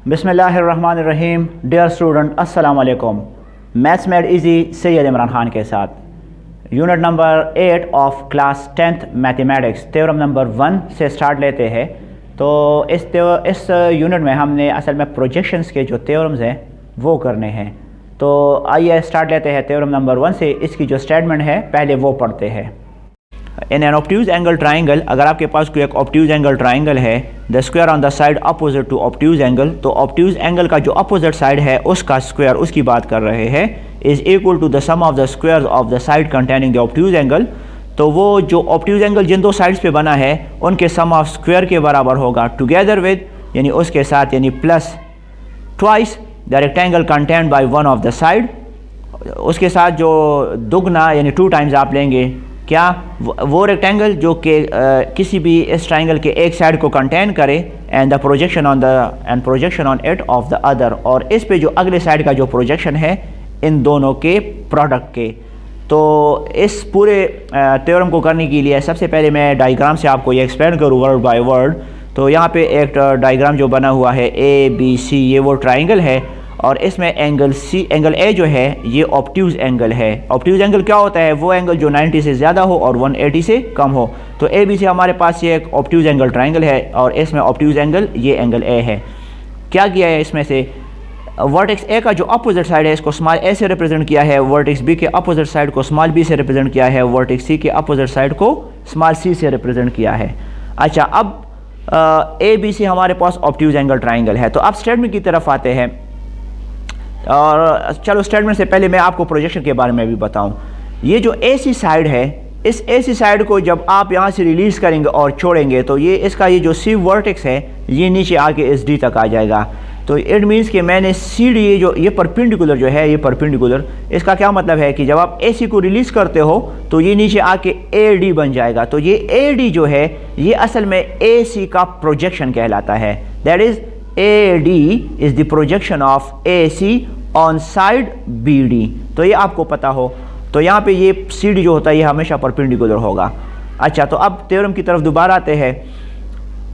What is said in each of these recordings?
बिस्मिल्लाहिर्रहमानिर्रहीम। Dear student अस्सलाम वालेकुम। Maths made easy Syed Imran Khan के साथ unit number 8 of class 10th mathematics theorem number 1 से स्टार्ट लेते हैं। तो इस यूनिट में हमने असल में प्रोजेक्शंस के जो थ्योरम्स हैं वो करने हैं। तो आइए स्टार्ट लेते हैं थ्योरम नंबर 1 से। इसकी जो स्टेटमेंट है पहले वो पढ़ते हैं। In an obtuse angle triangle, अगर आपके पास कोई एक ऑब्ट्यूज एंगल ट्राइंगल है, the square on the side opposite to obtuse angle, तो ऑब्ट्यूज एंगल का जो अपोजिट साइड है उसका स्क्वायर, उसकी बात कर रहे हैं, is equal to the sum of the squares of the side containing the obtuse angle. तो वो जो ऑब्ट्यूज एंगल जिन दो साइड्स पे बना है उनके सम ऑफ स्क्वायर के बराबर होगा, टुगेदर विद यानी उसके साथ, यानी plus twice the rectangle content by one of the side, उसके साथ जो दुगना यानी 2 टाइम्स आप लेंगे क्या, वो रेक्टेंगल जो कि किसी भी इस ट्राइंगल के एक साइड को कंटेन करे, and the projection on it of the other, और इस पे जो अगले साइड का जो प्रोजेक्शन है इन दोनों के प्रोडक्ट के। तो इस पूरे थ्योरम को करने के लिए सबसे पहले मैं डायग्राम से आपको ये एक्सप्लेन करूँ वर्ड बाय वर्ड। तो यहाँ पे एक डायग्राम जो बना हुआ है ABC, ये वो ट्राइंगल है, और इसमें एंगल ए जो है ये ऑब्ट्यूज एंगल है। ऑब्ट्यूज एंगल क्या होता है? वो एंगल जो 90 से ज़्यादा हो और 180 से कम हो। तो ABC हमारे पास ये एक ऑब्ट्यूज एंगल ट्राइंगल है, और इसमें ऑब्ट्यूज एंगल ये एंगल ए है। क्या किया है इसमें से, वर्टेक्स ए का जो अपोजिट साइड है इसको स्मॉल ए से रिप्रेजेंट किया है, वर्टेक्स बी के अपोजिट साइड को स्मॉल बी से रिप्रेजेंट किया है, वर्टेक्स सी के अपोजिट साइड को स्मॉल सी से रिप्रेजेंट किया है। अच्छा, अब ABC हमारे पास ऑब्ट्यूज एंगल ट्राइंगल है। तो अब स्टेटमेंट की तरफ आते हैं, और चलो स्टेटमेंट से पहले मैं आपको प्रोजेक्शन के बारे में भी बताऊं। ये जो AC साइड है, इस AC साइड को जब आप यहाँ से रिलीज़ करेंगे और छोड़ेंगे तो ये इसका ये जो C वर्टेक्स है ये नीचे आके इस D तक आ जाएगा। तो इट मीन्स कि मैंने CD ये परपेंडिकुलर जो है, ये परपेंडिकुलर, इसका क्या मतलब है कि जब आप AC को रिलीज़ करते हो तो ये नीचे आके AD बन जाएगा। तो ये AD जो है ये असल में AC का प्रोजेक्शन कहलाता है। That is AD is the projection of AC on side BD। तो ये आपको पता हो। तो यहाँ पे ये CD जो होता है ये हमेशा परपेंडिकुलर होगा। अच्छा, तो अब थ्योरम की तरफ दोबारा आते हैं।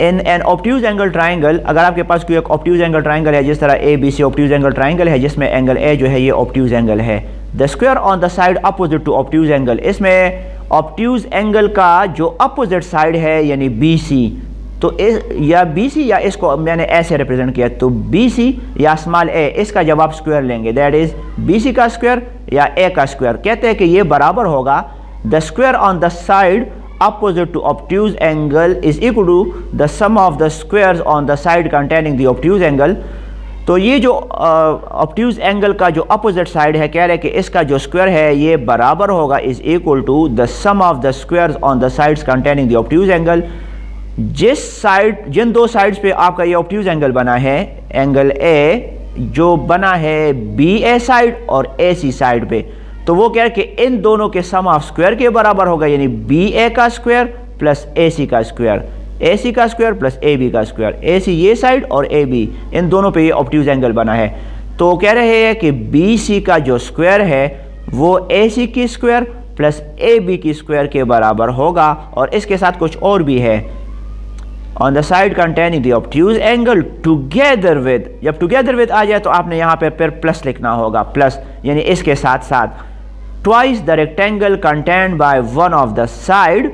In an obtuse angle triangle, अगर आपके पास कोई एक ऑब्ट्यूज एंगल ट्राइंगल है, जिस तरह ABC ऑब्ट्यूज एंगल ट्राइंगल है जिसमें एंगल A जो है ये ऑब्ट्यूज एंगल है, the square on the side opposite to obtuse angle, इसमें ऑब्ट्यूज एंगल का जो अपोजिट साइड है यानी BC, तो या BC या इसको मैंने ऐसे रिप्रेजेंट किया, तो BC या स्मॉल a, इसका जब आप स्क्वायर लेंगे दैट इज BC का स्क्वायर या A का स्क्वायर, कहते हैं कि ये बराबर होगा the square on the side opposite to obtuse angle is equal to the sum of the squares on the side containing the obtuse angle. तो ये जो ऑब्ट्यूज एंगल का जो अपोजिट साइड है, कह रहे हैं कि इसका जो स्क्वायर है ये बराबर होगा is equal to the sum of the squares on the sides containing the obtuse angle. जिन दो साइड्स पे आपका ये ऑब्ट्यूज एंगल बना है, एंगल A जो बना है BA साइड और AC साइड पे, तो वो कह रहे हैं कि इन दोनों के सम ऑफ स्क्वायर के बराबर होगा, यानी BA का स्क्वायर प्लस AC का स्क्वायर, AC का स्क्वायर प्लस AB का स्क्वायर। AC ये साइड और AB इन दोनों पे ये ऑब्ट्यूज एंगल बना है। तो कह रहे हैं कि BC का जो स्क्वायर है वो AC की स्क्वायर प्लस AB की स्क्वायर के बराबर होगा, और इसके साथ कुछ और भी है, on the side containing the obtuse angle together with. जब टुगेदर विद आ जाए तो आपने यहाँ पे फिर प्लस लिखना होगा, प्लस यानी इसके साथ साथ, twice the rectangle content by one of the side,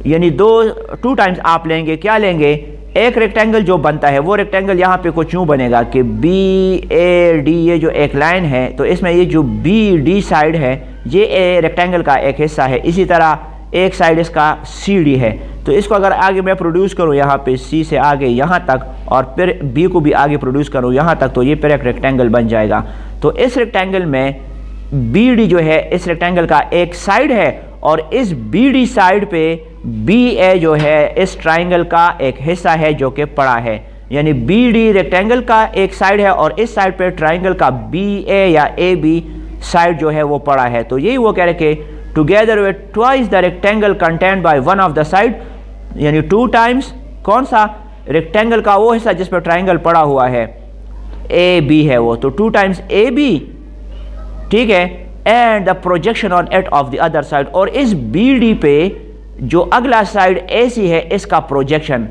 यानी 2 टाइम्स आप लेंगे, क्या लेंगे, एक रेक्टेंगल जो बनता है वो रेक्टेंगल यहाँ पे कुछ यूँ बनेगा कि BAD ये जो एक लाइन है, तो इसमें ये जो BD साइड है ये रेक्टेंगल का एक हिस्सा है। इसी तरह एक साइड इसका CD है। तो इसको अगर आगे मैं प्रोड्यूस करूँ यहाँ पे C से आगे यहाँ तक, और फिर B को भी आगे प्रोड्यूस करूँ यहाँ तक, तो ये फिर एक रेक्टेंगल बन जाएगा। तो इस रेक्टेंगल में BD जो है इस रेक्टेंगल का एक साइड है, और इस BD साइड पे BA जो है इस ट्राइंगल का एक हिस्सा है जो कि पड़ा है, यानी BD रेक्टेंगल का एक साइड है और इस साइड पे ट्राइंगल का BA या AB साइड जो है वो पड़ा है। तो यही वो कह रहे कि together with twice the rectangle content by one of the side, यानी 2 टाइम्स कौन सा, रेक्टेंगल का वो हिस्सा जिस पर ट्राइंगल पड़ा हुआ है AB है वो, तो 2 टाइम्स AB, ठीक है, and the projection on it of the other side, और इस BD पे जो अगला साइड AC है इसका प्रोजेक्शन,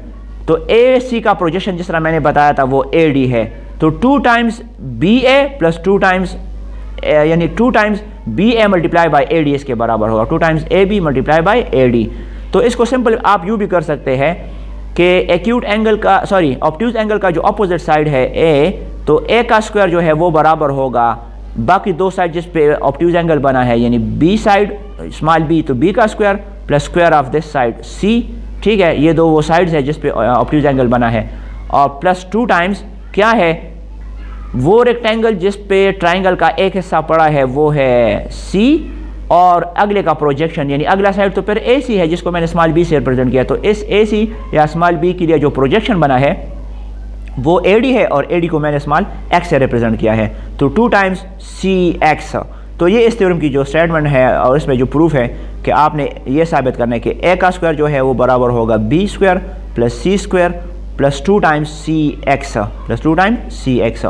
तो ए सी का प्रोजेक्शन जिस तरह मैंने बताया था वो ए डी है, तो 2 times B A plus 2 times यानी 2 times B A multiply by A D इसके बराबर होगा, 2 times A B multiply by A D. तो इसको सिंपल आप यूँ भी कर सकते हैं कि एक्यूट एंगल का ऑब्ट्यूज एंगल का जो अपोजिट साइड है ए, तो ए का स्क्वायर जो है वो बराबर होगा बाकी दो साइड जिस पे ऑब्ट्यूज एंगल बना है, यानी बी साइड स्मॉल बी तो बी का square plus square of this side C, ठीक है, ये दो वो साइड्स है जिस पे ऑब्ट्यूज एंगल बना है, और प्लस 2 टाइम्स क्या है वो रेक्टेंगल जिस पे ट्राइंगल का एक हिस्सा पड़ा है वो है सी, और अगले का प्रोजेक्शन यानी अगला साइड तो फिर ए सी है जिसको मैंने स्मॉल बी से रिप्रेजेंट किया, तो इस ए सी या स्मॉल बी के लिए जो प्रोजेक्शन बना है वो ए डी है और ए डी को मैंने स्मॉल एक्स से रिप्रेजेंट किया है, तो 2 टाइम्स सी एक्स। तो ये इस थ्योरम की जो स्टेटमेंट है और इसमें जो प्रूफ है कि आपने ये साबित करना है कि ए का स्क्वायर जो है वो बराबर होगा B square plus C square plus 2 times C X plus 2 times C X.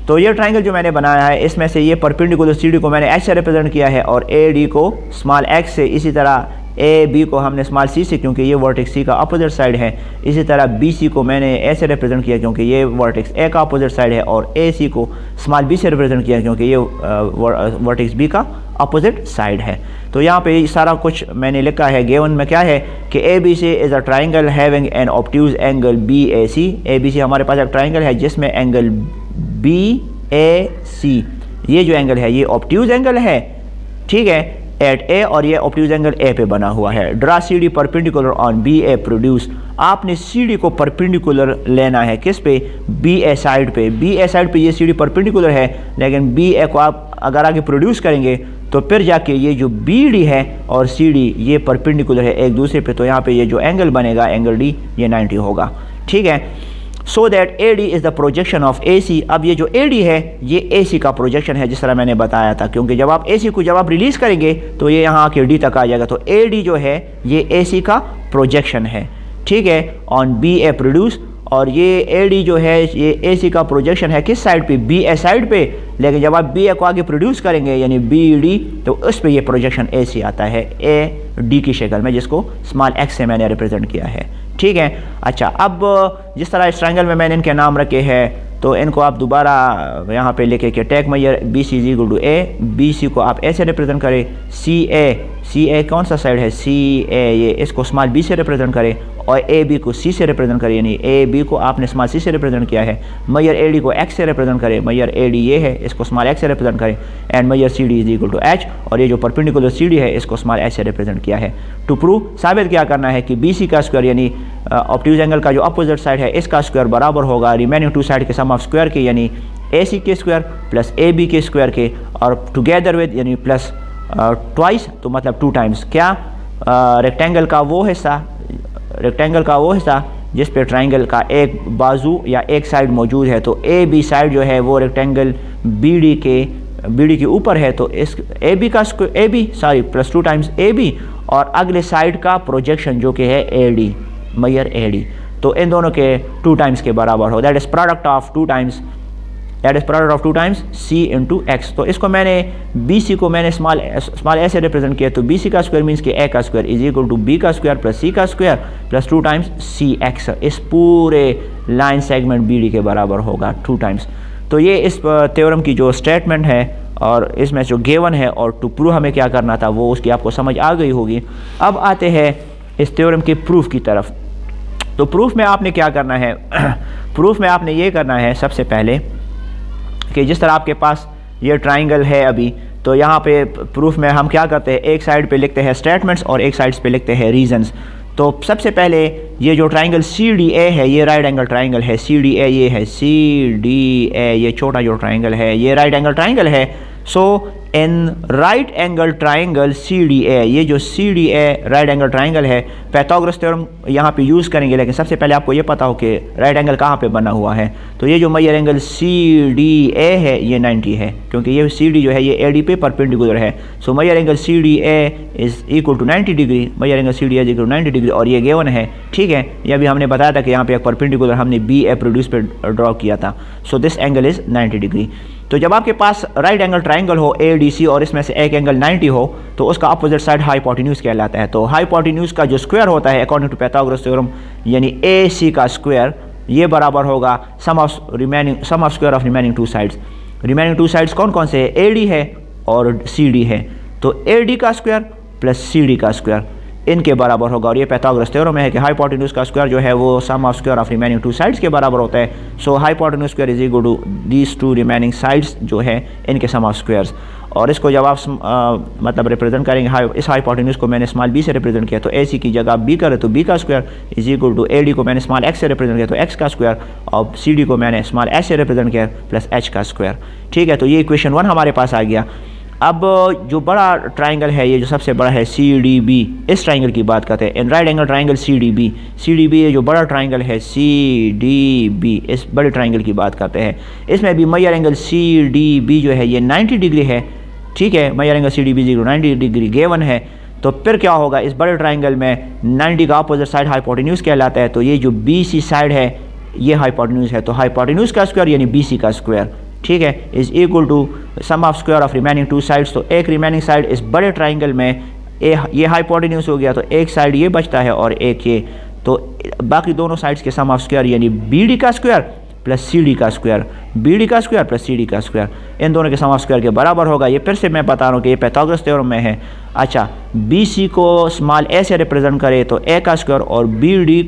तो ये ट्राइंगल जो मैंने बनाया है इसमें से ये परपेंडिकुलर सी डी को मैंने एच से रिप्रेजेंट किया है और ए डी को स्मॉल एक्स से, इसी तरह ए बी को हमने स्मॉल सी से क्योंकि ये वर्टेक्स सी का अपोजिट साइड है, इसी तरह बी सी को मैंने ए से रिप्रेजेंट किया क्योंकि ये वर्टेक्स ए का अपोजिट साइड है, और ए सी को स्मॉल बी से रिप्रेजेंट किया क्योंकि ये वर्टेक्स बी का अपोजिट साइड है। तो यहाँ पे सारा कुछ मैंने लिखा है, गिवन में क्या है कि A B C is a triangle having an obtuse angle B A C. A B C हमारे पास एक ट्राइंगल है जिसमें एंगल बी ए सी, ये जो एंगल है ये ऑब्ट्यूज एंगल है, ठीक है, एट ए, और ये ऑब्ट्यूज एंगल ए पे बना हुआ है। Draw C D perpendicular on B A produce, आपने सी डी को परपेंडिकुलर लेना है किस पे, बी ए साइड पे। बी ए साइड पे ये सी डी परपेंडिकुलर है, लेकिन बी ए को आप अगर आगे प्रोड्यूस करेंगे तो फिर जाके ये जो बी डी है और सी डी ये परपेंडिकुलर है एक दूसरे पे, तो यहाँ पे ये जो एंगल बनेगा एंगल डी ये 90 होगा, ठीक है। So that A D is the projection of A C. अब ये जो ए डी है ये ए सी का प्रोजेक्शन है जिस तरह मैंने बताया था, क्योंकि जब आप ए सी को जब आप रिलीज़ करेंगे तो ये यहाँ आके डी तक आ जाएगा, तो ए डी जो है ये ए सी का प्रोजेक्शन है, ठीक है, ऑन बी ए प्रोड्यूस। और ये ए डी जो है ये ए सी का प्रोजेक्शन है किस साइड पे, बी ए साइड पे, लेकिन जब आप बी ए को आगे प्रोड्यूस करेंगे यानी बी डी तो उस पर ये प्रोजेक्शन ए सी आता है ए डी की शक्ल में, जिसको स्मॉल एक्स से मैंने रिप्रेजेंट किया है, ठीक है। अच्छा, अब जिस तरह इस ट्रायंगल में मैंने इनके नाम रखे हैं तो इनको आप दोबारा यहाँ पे लेके कि take measure B C is equal to A, B C को आप ए से रिप्रेजेंट करें, सी ए कौन सा साइड है, सी ए, ये इसको स्मॉल बी से रिप्रेजेंट करें, और ए बी को सी से रिप्रेजेंट करें, यानी ए बी को आपने स्मॉल सी से रिप्रेजेंट किया है। मैयर ए डी को एक्स से रिप्रेजेंट करें, मैयर ए डी ये है इसको स्मॉल एक्स से रिप्रेजेंट करें, and measure C D is equal to H, और ये जो परपेंडिकुलर सी डी है इसको स्मॉल एच से रिप्रेजेंट किया है। टू प्रूव साबित क्या करना है कि बी सी का स्क्वायर यानी ऑब्ट्यूज एंगल का जो अपोजिट साइड है इसका स्क्वायर बराबर होगा रिमेनिंग टू साइड के सम ऑफ स्क्वायर के, यानी ए सी के स्क्वायर प्लस ए बी के स्क्वायर के, और टुगेदर विद यानी प्लस ट्वाइस, तो मतलब 2 टाइम्स क्या, रेक्टेंगल का वो हिस्सा जिस पे ट्राइंगल का एक बाजू या एक साइड मौजूद है, तो ए बी साइड जो है वो रेक्टेंगल बी डी के ऊपर है, तो इस A B plus 2 times A B, और अगले साइड का प्रोजेक्शन जो कि है A D, Maihar A D, तो इन दोनों के 2 टाइम्स के बराबर हो, that is product of 2 times C into X. तो इसको मैंने बी सी को मैंने स्मॉल ए से रिप्रेजेंट किया, तो बी सी का स्क्वायर मीन्स कि ए का square is equal to B का स्क्वायर प्लस सी का square plus 2 times C X, इस पूरे लाइन सेगमेंट बी डी के बराबर होगा 2 टाइम्स। तो ये इस थ्योरम की जो स्टेटमेंट है और इसमें जो गिवन है, और टू प्रूव हमें क्या करना था वो उसकी आपको समझ आ गई होगी। अब आते हैं इस थ्योरम के प्रूफ की तरफ। तो प्रूफ में आपने क्या करना है प्रूफ में आपने ये करना है सबसे पहले कि जिस तरह आपके पास ये ट्राइंगल है अभी, तो यहाँ पे प्रूफ में हम क्या करते हैं, एक साइड पे लिखते हैं स्टेटमेंट्स और एक साइड पे लिखते हैं रीजंस। तो सबसे पहले ये जो ट्राइंगल सी डी ए है ये राइट एंगल ट्राइंगल है, सी डी ए ये है, सी डी ए ये छोटा जो ट्राइंगल है ये राइट एंगल ट्राइंगल है। So in right angle triangle C D A, ये जो C D A right angle triangle है, पाइथागोरस थ्योरम यहाँ पे यूज़ करेंगे, लेकिन सबसे पहले आपको ये पता हो कि राइट एंगल कहाँ पे बना हुआ है। तो ये जो मैयर एंगल सी डी ए है ये 90 है, क्योंकि ये सी डी जो है ये ए डी पे परपेंडिकुलर है। So measure angle C D A is equal to 90 degree, measure angle C D is equal to 90 degree, और ये गिवन है, ठीक है। ये अभी हमने बताया था कि यहाँ पे एक परपेंडिकुलर हमने बी ए प्रोड्यूस पे ड्रॉ किया था। So this angle is 90 degree. तो जब आपके पास राइट एंगल ट्राइंगल हो ए ADC और इसमें से एक एंगल 90 हो तो उसका अपोजिट साइड हाइपोटेन्यूज कहलाता है। तो हाइपोटेन्यूज का जो स्क्वायर होता है अकॉर्डिंग टू पाइथागोरस थ्योरम यानी AC का स्क्वायर ये बराबर होगा sum of square of remaining two sides. Remaining two sides कौन कौन से है? AD है और CD है। तो AD का स्क्वायर प्लस CD का स्क्वायर इनके बराबर होगा। और ये पाइथागोरस थ्योरम में है कि हाइपोटेन्यूज का स्क्वायर जो है वो sum of square of remaining two sides के बराबर होता है। So hypotenuse square is equal to these two remaining sides जो है इनके सम ऑफ स्क्वायर्स। और इसको जब आप मतलब रिप्रेजेंट करेंगे, इस हाइपोटेन्यूज को मैंने स्मॉल b से रिप्रेजेंट किया तो AC की जगह b करे तो b का square is equal to AD को मैंने स्मॉल x से रिप्रेजेंट किया तो x का स्क्वायर और CD को मैंने स्मॉल h से रिप्रेजेंट किया प्लस h का स्क्वायर। ठीक है, तो ये इक्वेशन 1 हमारे पास आ गया। अब जो बड़ा ट्राइंगल है ये जो सबसे बड़ा है CDB, इस ट्राइंगल की बात करते हैं। इन राइट एंगल ट्राइंगल CDB ये जो बड़ा ट्राइंगल है CDB, इस बड़े ट्राइंगल की बात करते हैं। इसमें भी मेजर एंगल CDB जो है ये 90 डिग्री है। ठीक है, major angle CDB 90 degree given है। तो फिर क्या होगा, इस बड़े ट्राइंगल में 90 का अपोजिट साइड हाइपोटेन्यूज कहलाता है। तो ये जो BC साइड है ये हाइपोटेन्यूज है। तो हाइपोटेन्यूज का स्क्वायर यानी BC का स्क्वायर, ठीक है, is equal to sum of square of remaining two sides. तो एक रिमेनिंग साइड इस बड़े ट्राइंगल में ये हाइपोटेन्यूज हो गया तो एक साइड ये बचता है और एक ये, तो बाकी दोनों साइड्स के सम ऑफ स्क्वायर यानी BD का स्क्वायर प्लस CD का स्क्वायर, BD का स्क्वायर प्लस CD का स्क्वायर इन दोनों के सम ऑफ स्क्वायर के बराबर होगा। ये फिर से मैं बता रहा हूँ कि ये पाइथागोरस थ्योरम में है। अच्छा, BC को स्मॉल a से रिप्रेजेंट करे तो a का स्क्वायर और BD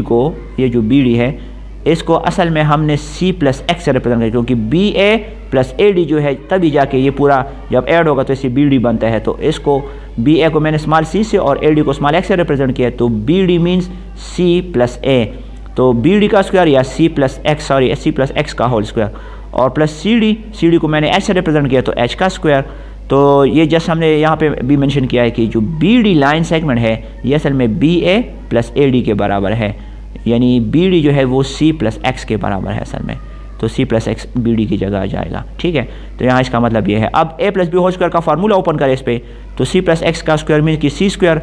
को ये जो BD है इसको असल में हमने C प्लस x से रिप्रेजेंट किया क्योंकि BA प्लस AD जो है तभी जाके ये पूरा जब ऐड होगा तो इससे BD बनता है। तो इसको BA को मैंने स्मॉल c से और AD को स्मॉल x से रिप्रेजेंट किया तो BD means C plus A। तो BD का स्क्वायर या C प्लस x का होल स्क्वायर और प्लस CD को मैंने h से रिप्रेजेंट किया तो h का स्क्वायर। तो ये जस्ट हमने यहाँ पे भी मेंशन किया है कि जो BD लाइन सेगमेंट है ये असल में BA प्लस AD के बराबर है, यानी BD जो है वो C प्लस x के बराबर है असल में। तो C प्लस x BD की जगह आ जाएगा। ठीक है, तो यहाँ इसका मतलब ये है। अब a plus B whole square का फार्मूला ओपन करें इस पर तो C प्लस x का स्क्वायर मीन कि C स्क्वायर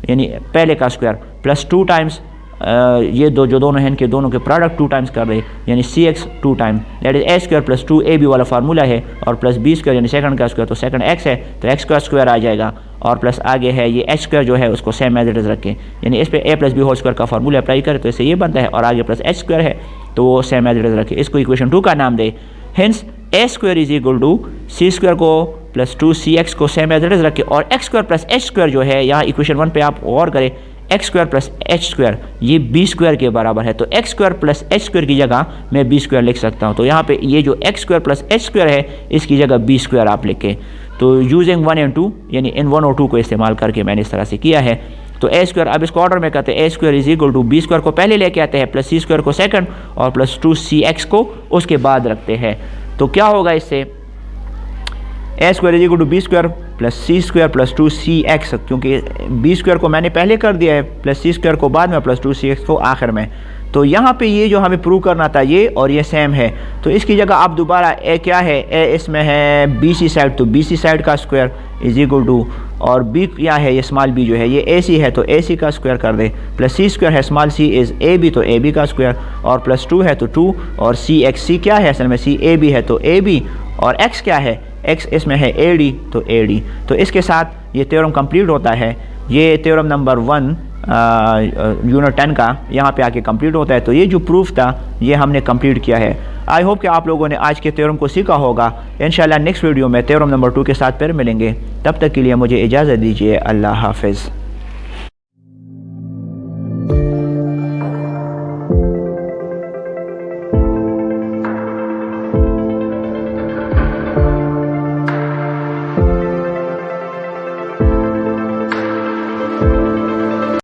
यानी पहले का स्क्वायर प्लस 2 टाइम्स ये दो जो दोनों हैं इनके दोनों के प्रोडक्ट 2 टाइम्स कर रहे यानी CX 2 time that is a square plus 2ab वाला फार्मूला है और प्लस b स्क्वायर यानी सेकंड का स्क्वायर तो सेकंड x है तो x का स्क्वायर आ जाएगा और प्लस आगे है ये h स्क्वायर जो है उसको सेम एज इट इज रखें यानी इस पे a plus B whole square का फार्मूला अप्लाई करें तो इससे ये बनता है और आगे प्लस h स्क्वायर है तो वो सेम एज इट इज रखें। इसको इक्वेशन 2 का नाम दे। Hence a square is equal to c square को प्लस 2cx को सेम एज इट इज रखें और x square plus h square जो है यहाँ इक्वेशन 1 पे आप और करें x square plus h square ये b स्क्वायर के बराबर है। तो x square plus h square की जगह मैं b स्क्वायर लिख सकता हूँ। तो यहाँ पे ये जो x square plus h square है इसकी जगह b स्क्वायर आप लिखें। तो यूजिंग 1 and 2 यानी इन 1 और 2 को इस्तेमाल करके मैंने इस तरह से किया है। तो a स्क्वायर अब इसको ऑर्डर में करते हैं। a square is equal to b square को पहले लेके आते हैं प्लस c स्क्वायर को सेकंड और प्लस 2cx को उसके बाद रखते हैं। तो क्या होगा इससे a square is equal to b square plus c square plus 2cx क्योंकि b स्क्वायर को मैंने पहले कर दिया है प्लस c स्क्वायर को बाद में प्लस 2cx को आखिर में। तो यहाँ पे ये जो हमें प्रूव करना था ये और ये सेम है तो इसकी जगह आप दोबारा a क्या है a इसमें है BC साइड तो BC साइड का स्क्वायर इज इक्वल टू और b क्या है ये स्मॉल b जो है ये AC है तो AC का स्क्वायर कर दे प्लस c स्क्वायर है स्मॉल c इज AB तो AB का स्क्वायर और प्लस 2 है तो 2 और c क्या है असल में CAB है तो AB और x क्या है x इसमें है AD तो AD। तो इसके साथ ये थ्योरम कंप्लीट होता है। ये थ्योरम नंबर 1 यूनिट 10 का यहाँ पे आके कंप्लीट होता है। तो ये जो प्रूफ था ये हमने कंप्लीट किया है। आई होप कि आप लोगों ने आज के थ्योरम को सीखा होगा। इंशाल्लाह नेक्स्ट वीडियो में थ्योरम नंबर 2 के साथ फिर मिलेंगे। तब तक के लिए मुझे इजाज़त दीजिए। अल्लाह हाफिज़।